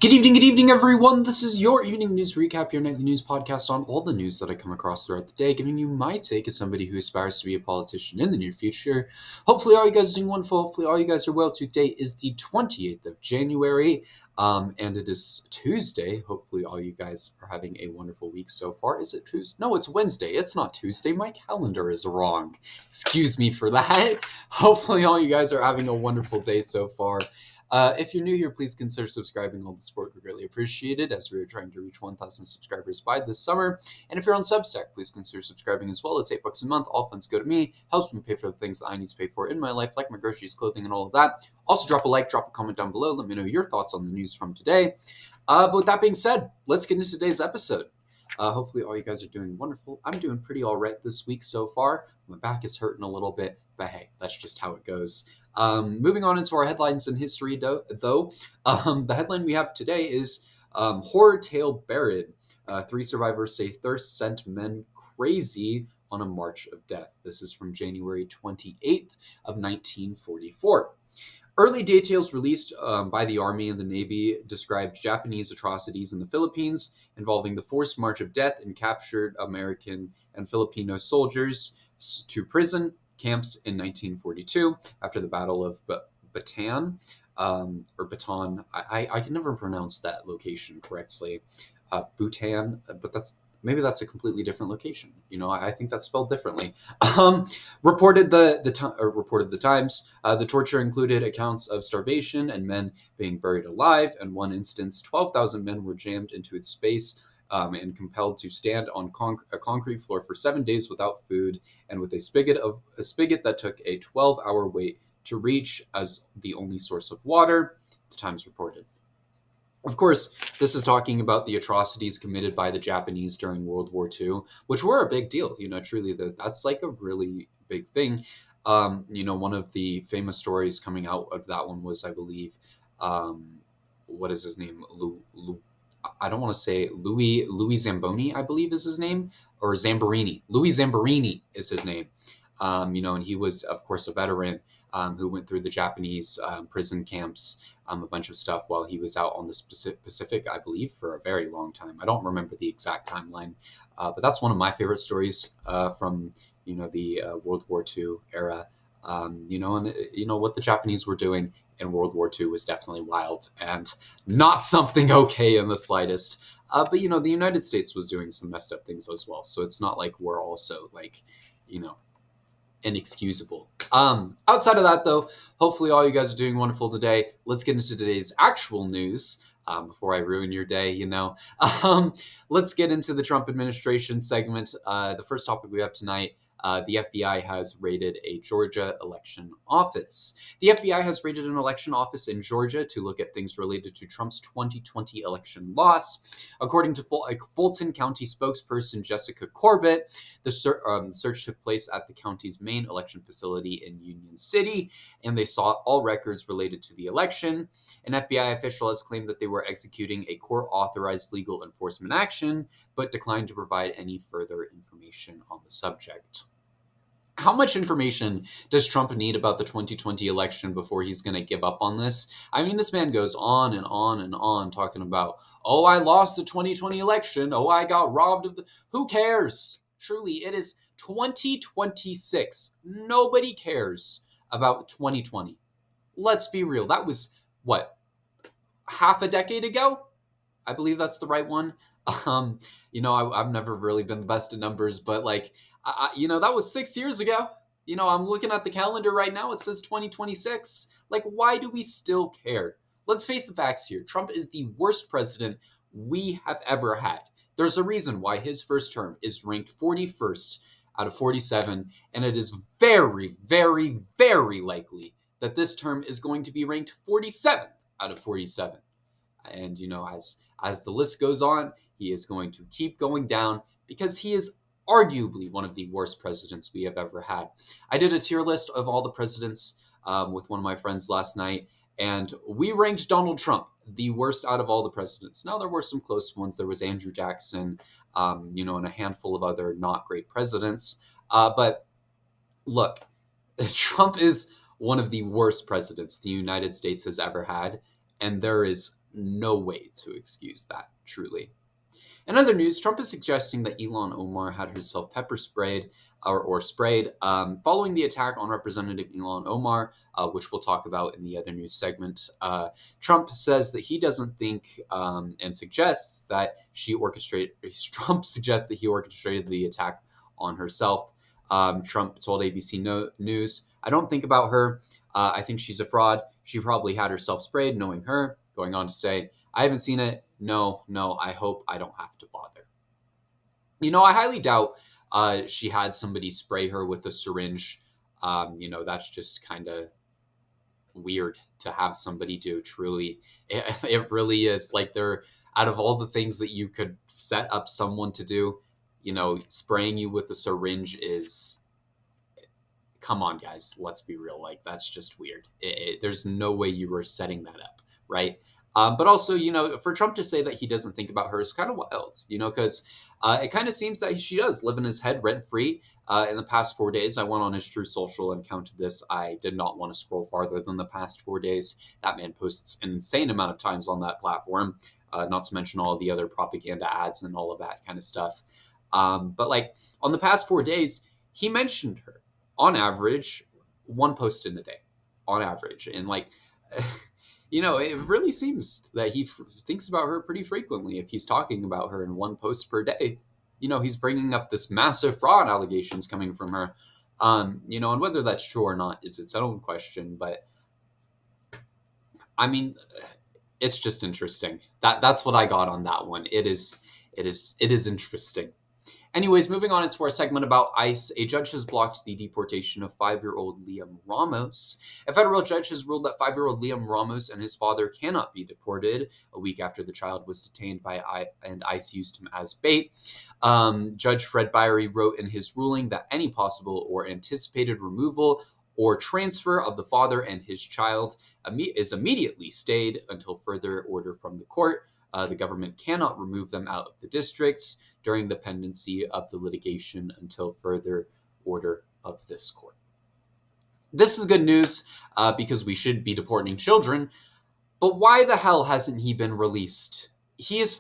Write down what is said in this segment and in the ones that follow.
Good evening, everyone. This is your evening news recap, your nightly news podcast on all the news that I come across throughout the day, giving you my take as somebody who aspires to be a politician in the near future. Hopefully, all you guys are doing wonderful. Hopefully, all you guys are well. Today is the 28th of January, and it is Tuesday. Hopefully, all you guys are having a wonderful week so far. Is it Tuesday? No, it's Wednesday. It's not Tuesday. My calendar is wrong. Excuse me for that. Hopefully, all you guys are having a wonderful day so far. If you're new here, please consider subscribing. All the support would greatly appreciate it, as we are trying to reach 1,000 subscribers by this summer. And if you're on Substack, please consider subscribing as well. It's $8 a month. All funds go to me. Helps me pay for the things that I need to pay for in my life, like my groceries, clothing, and all of that. Also, drop a like, drop a comment down below. Let me know your thoughts on the news from today. But with that being said, let's get into today's episode. Hopefully, all you guys are doing wonderful. I'm doing pretty all right this week so far. My back is hurting a little bit, but hey, that's just how it goes. Moving on into our headlines in history, though, the headline we have today is Horror Tale Buried. 3 survivors say thirst sent men crazy on a march of death. This is from January 28th of 1944. Early details released by the Army and the Navy described Japanese atrocities in the Philippines involving the forced march of death and captured American and Filipino soldiers to prison camps in 1942 after the Battle of Bataan, or Bataan. I can never pronounce that location correctly. Bhutan, but maybe that's a completely different location. I think that's spelled differently. Reported the Times. The torture included accounts of starvation and men being buried alive. In one instance, 12,000 men were jammed into its space and compelled to stand on a concrete floor for 7 days without food and with a spigot that took a 12-hour wait to reach as the only source of water, the Times reported. Of course, this is talking about the atrocities committed by the Japanese during World War II, which were a big deal. Truly, that's like a really big thing. One of the famous stories coming out of that one was, I believe, what is his name? I don't want to say Louis Zamboni, I believe is his name, or Zamborini. Louis Zamborini is his name. And he was, of course, a veteran who went through the Japanese prison camps, a bunch of stuff while he was out on the Pacific, I believe, for a very long time. I don't remember the exact timeline, but that's one of my favorite stories from, the World War II era. And what the Japanese were doing in World War II was definitely wild and not something okay in the slightest. But, the United States was doing some messed up things as well. So it's not like we're also inexcusable. Outside of that, though, hopefully all you guys are doing wonderful today. Let's get into today's actual news. Before I ruin your day, let's get into the Trump administration segment. The first topic we have tonight. The FBI has raided a Georgia election office. The FBI has raided an election office in Georgia to look at things related to Trump's 2020 election loss. According to Fulton County spokesperson Jessica Corbett, the search took place at the county's main election facility in Union City, and they sought all records related to the election. An FBI official has claimed that they were executing a court-authorized legal enforcement action, but declined to provide any further information on the subject. How much information does Trump need about the 2020 election before he's going to give up on this? I mean, this man goes on and on and on talking about, oh, I lost the 2020 election. Oh, I got robbed of the... Who cares? Truly, it is 2026. Nobody cares about 2020. Let's be real. That was, what, half a decade ago? I believe that's the right one. I've never really been the best at numbers, but that was 6 years ago. I'm looking at the calendar right now. It says 2026. Why do we still care? Let's face the facts here. Trump is the worst president we have ever had. There's a reason why his first term is ranked 41st out of 47, and it is very, very, very likely that this term is going to be ranked 47th out of 47. And, as the list goes on, he is going to keep going down because he is arguably one of the worst presidents we have ever had. I did a tier list of all the presidents with one of my friends last night, and we ranked Donald Trump the worst out of all the presidents. Now, there were some close ones. There was Andrew Jackson, and a handful of other not great presidents. But look, Trump is one of the worst presidents the United States has ever had, and there is no way to excuse that, truly. In other news, Trump is suggesting that Ilhan Omar had herself pepper sprayed or sprayed following the attack on Representative Ilhan Omar, which we'll talk about in the other news segment. Trump says that he doesn't think and suggests that she orchestrated. Trump suggests that he orchestrated the attack on herself. Trump told ABC News, "I don't think about her. I think she's a fraud. She probably had herself sprayed, knowing her." Going on to say, "I haven't seen it. No, I hope I don't have to bother." I highly doubt she had somebody spray her with a syringe. That's just kind of weird to have somebody do, truly. It really is. Like, they're, out of all the things that you could set up someone to do, spraying you with a syringe is, come on, guys, let's be real. Like, that's just weird. There's no way you were setting that up, right? But also, for Trump to say that he doesn't think about her is kind of wild, because it kind of seems that she does live in his head rent free. In the past 4 days, I went on his True Social and counted this. I did not want to scroll farther than the past 4 days. That man posts an insane amount of times on that platform, not to mention all the other propaganda ads and all of that kind of stuff. But like, on the past 4 days, he mentioned her on average, one post in a day, on average. And like, it really seems that he thinks about her pretty frequently. If he's talking about her in one post per day, he's bringing up this massive fraud allegations coming from her. And whether that's true or not is its own question. But I mean, it's just interesting. That's what I got on that one. It is interesting. Anyways, moving on into our segment about ICE, a judge has blocked the deportation of 5-year-old Liam Ramos. A federal judge has ruled that 5-year-old Liam Ramos and his father cannot be deported a week after the child was detained and ICE used him as bait. Judge Fred Byrie wrote in his ruling that any possible or anticipated removal or transfer of the father and his child is immediately stayed until further order from the court. The government cannot remove them out of the districts during the pendency of the litigation until further order of this court. This is good news because we should be deporting children, but why the hell hasn't he been released? This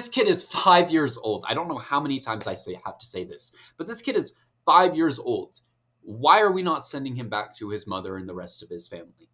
kid is 5 years old. I don't know how many times I have to say this, but this kid is 5 years old. Why are we not sending him back to his mother and the rest of his family?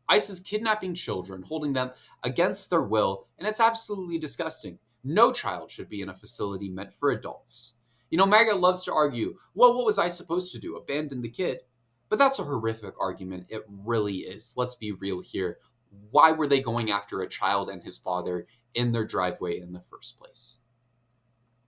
ICE is kidnapping children, holding them against their will, and it's absolutely disgusting. No child should be in a facility meant for adults. MAGA loves to argue, well, what was I supposed to do? Abandon the kid? But that's a horrific argument. It really is. Let's be real here. Why were they going after a child and his father in their driveway in the first place?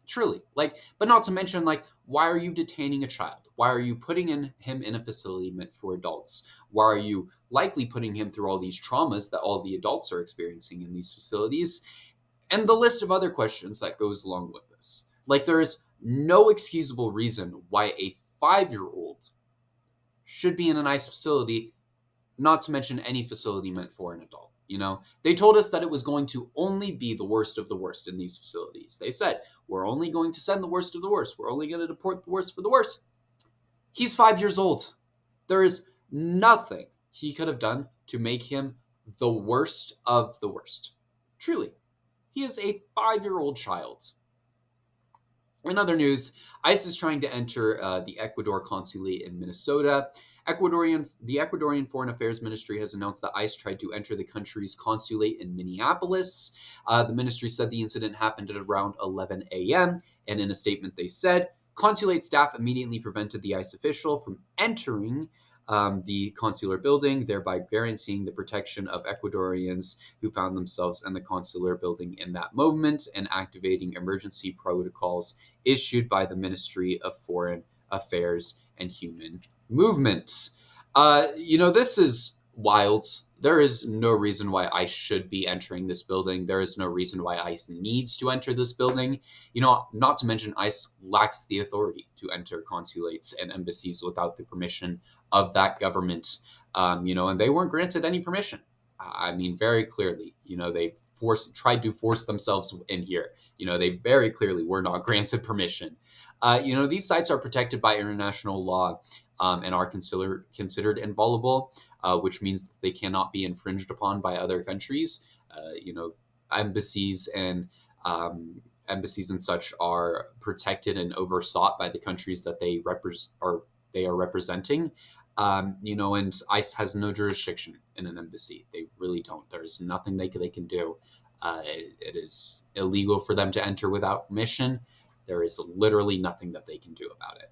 Truly. But not to mention, why are you detaining a child? Why are you putting him in a facility meant for adults? Why are you likely putting him through all these traumas that all the adults are experiencing in these facilities? And the list of other questions that goes along with this. There is no excusable reason why a 5-year-old should be in a nice facility, not to mention any facility meant for an adult. They told us that it was going to only be the worst of the worst in these facilities. They said, we're only going to send the worst of the worst. We're only going to deport the worst for the worst. He's 5 years old. There is nothing he could have done to make him the worst of the worst. Truly. He is a 5-year-old child. In other news, ICE is trying to enter the Ecuador consulate in Minnesota. The Ecuadorian Foreign Affairs Ministry has announced that ICE tried to enter the country's consulate in Minneapolis. The ministry said the incident happened at around 11 a.m., and in a statement they said, consulate staff immediately prevented the ICE official from entering the consular building, thereby guaranteeing the protection of Ecuadorians who found themselves in the consular building in that moment and activating emergency protocols issued by the Ministry of Foreign Affairs and Human Movement. This is wild. There is no reason why ICE should be entering this building. There is no reason why ICE needs to enter this building. Not to mention ICE lacks the authority to enter consulates and embassies without the permission of that government. And they weren't granted any permission. Very clearly, they tried to force themselves in here. They very clearly were not granted permission. These sites are protected by international law and are considered inviolable, which means that they cannot be infringed upon by other countries. Embassies and embassies and such are protected and oversought by the countries that they are representing. And ICE has no jurisdiction in an embassy. They really don't. There's nothing they can do. It is illegal for them to enter without permission. There is literally nothing that they can do about it.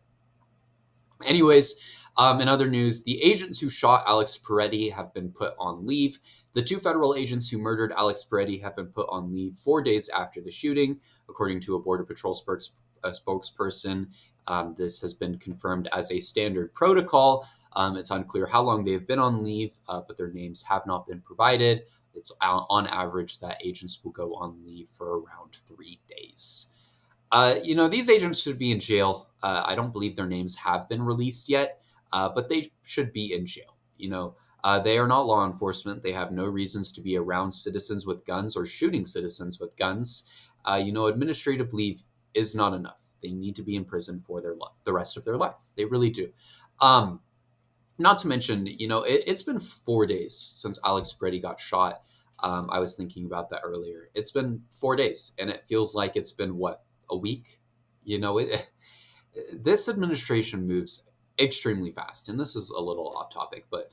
Anyways, in other news, the agents who shot Alex Pretti have been put on leave. The 2 federal agents who murdered Alex Pretti have been put on leave 4 days after the shooting, according to a Border Patrol spokesperson. This has been confirmed as a standard protocol. It's unclear how long they have been on leave, but their names have not been provided. It's on average that agents will go on leave for around 3 days. These agents should be in jail. I don't believe their names have been released yet, but they should be in jail. They are not law enforcement. They have no reasons to be around citizens with guns or shooting citizens with guns. Administrative leave is not enough. They need to be in prison for the rest of their life. They really do. Not to mention, it's been 4 days since Alex Pretti got shot. I was thinking about that earlier. It's been 4 days, and it feels like it's been, a week? This administration moves extremely fast, and this is a little off topic, but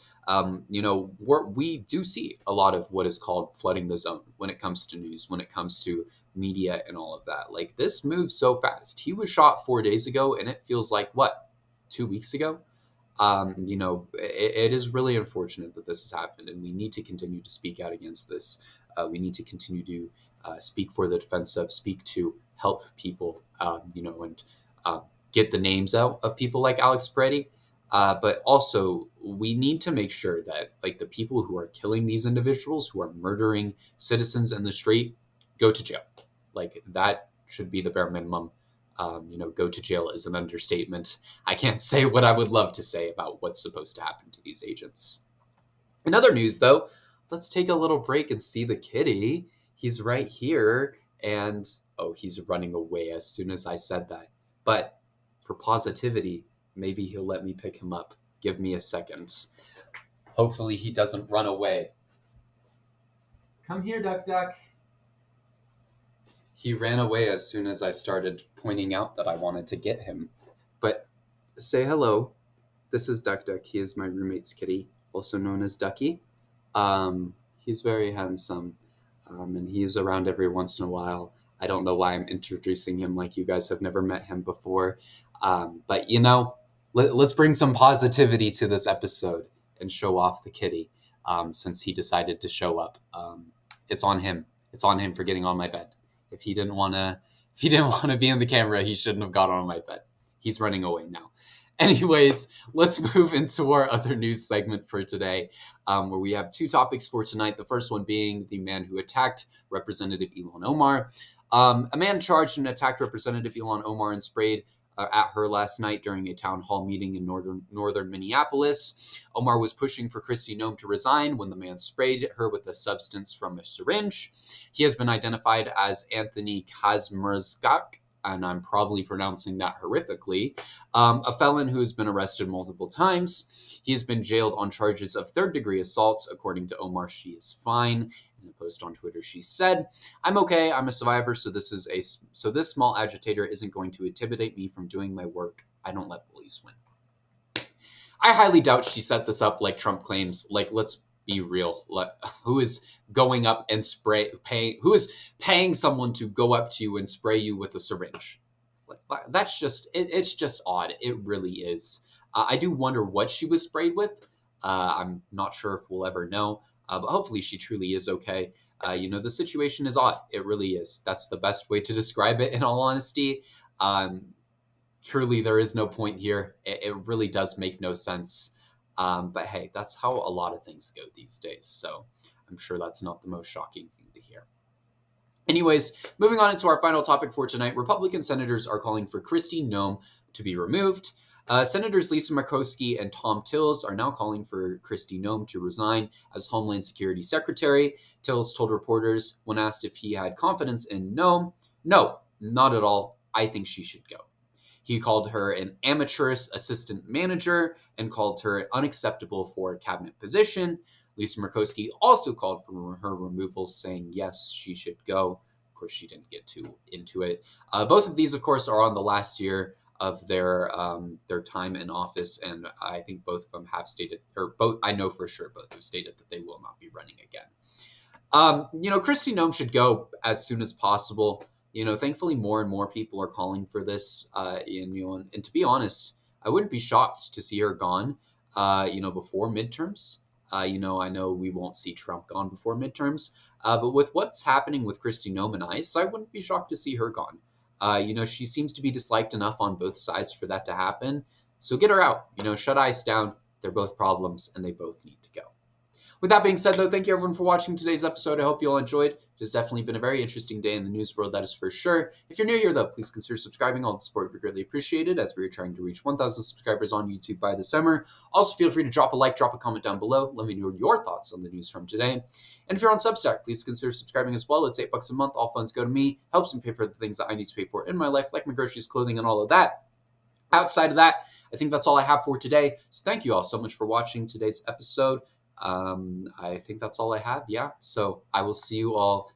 we do see a lot of what is called flooding the zone when it comes to news, when it comes to media and all of that. Like, this moves so fast. He was shot 4 days ago, and it feels like 2 weeks ago. It is really unfortunate that this has happened, and we need to continue to speak out against this. We need to continue to speak for the defensive, speak to help people, and get the names out of people like Alex Pretti. But also, we need to make sure that, the people who are killing these individuals, who are murdering citizens in the street, go to jail. That should be the bare minimum. Go to jail is an understatement. I can't say what I would love to say about what's supposed to happen to these agents. In other news, though, let's take a little break and see the kitty. He's right here, and he's running away as soon as I said that. But for positivity, maybe he'll let me pick him up. Give me a second. Hopefully he doesn't run away. Come here, Duck Duck. He ran away as soon as I started pointing out that I wanted to get him. But say hello. This is Duck Duck. He is my roommate's kitty, also known as Ducky. He's very handsome, and he's around every once in a while. I don't know why I'm introducing him like you guys have never met him before. But, let's bring some positivity to this episode and show off the kitty, since he decided to show up. It's on him. It's on him for getting on my bed. If he didn't want to be in the camera, he shouldn't have got on my bed. He's running away now. Anyways, let's move into our other news segment for today, where we have 2 topics for tonight. The first one being the man who attacked Representative Ilhan Omar. A man charged and attacked Representative Ilhan Omar and sprayed at her last night during a town hall meeting in northern Minneapolis. Omar was pushing for Kristi Noem to resign when the man sprayed her with a substance from a syringe. He has been identified as Anthony Kazmierczak, and I'm probably pronouncing that horrifically, a felon who has been arrested multiple times. He has been jailed on charges of third-degree assaults. According to Omar, she is fine. In a post on Twitter, she said, "I'm okay. I'm a survivor, so this small agitator isn't going to intimidate me from doing my work. I don't let bullies win." I highly doubt she set this up like Trump claims. Let's be real. Who is going up and who is paying someone to go up to you and spray you with a syringe? That's just, it's just odd. It really is. I do wonder what she was sprayed with. I'm not sure if we'll ever know, but hopefully she truly is okay. The situation is odd. It really is. That's the best way to describe it, in all honesty. Truly, there is no point here. It really does make no sense. But hey, that's how a lot of things go these days. So I'm sure that's not the most shocking thing to hear. Anyways, moving on into our final topic for tonight, Republican senators are calling for Kristi Noem to be removed. Senators Lisa Murkowski and Tom Tillis are now calling for Kristi Noem to resign as Homeland Security Secretary. Tillis told reporters when asked if he had confidence in Noem, "No, not at all. I think she should go." He called her an amateurish assistant manager and called her unacceptable for a cabinet position. Lisa Murkowski also called for her removal, saying yes, she should go. Of course, she didn't get too into it. Both of these, of course, are on the last year of their time in office, and I think both of them have stated, or both, I know for sure, both have stated that they will not be running again. Kristi Noem should go as soon as possible. Thankfully, more and more people are calling for this. And to be honest, I wouldn't be shocked to see her gone. Before midterms. I know we won't see Trump gone before midterms, but with what's happening with Kristi Noem and ICE, I wouldn't be shocked to see her gone. She seems to be disliked enough on both sides for that to happen. So get her out. Shut ICE down. They're both problems, and they both need to go. With that being said, though, thank you everyone for watching today's episode. I hope you all enjoyed. It has definitely been a very interesting day in the news world, that is for sure. If you're new here, though, please consider subscribing. All the support would be greatly appreciated, as we are trying to reach 1,000 subscribers on YouTube by the summer. Also, feel free to drop a like, drop a comment down below. Let me know your thoughts on the news from today. And if you're on Substack, please consider subscribing as well. It's $8 a month. All funds go to me. Helps me pay for the things that I need to pay for in my life, like my groceries, clothing, and all of that. Outside of that, I think that's all I have for today. So thank you all so much for watching today's episode. I think that's all I have. Yeah. So I will see you all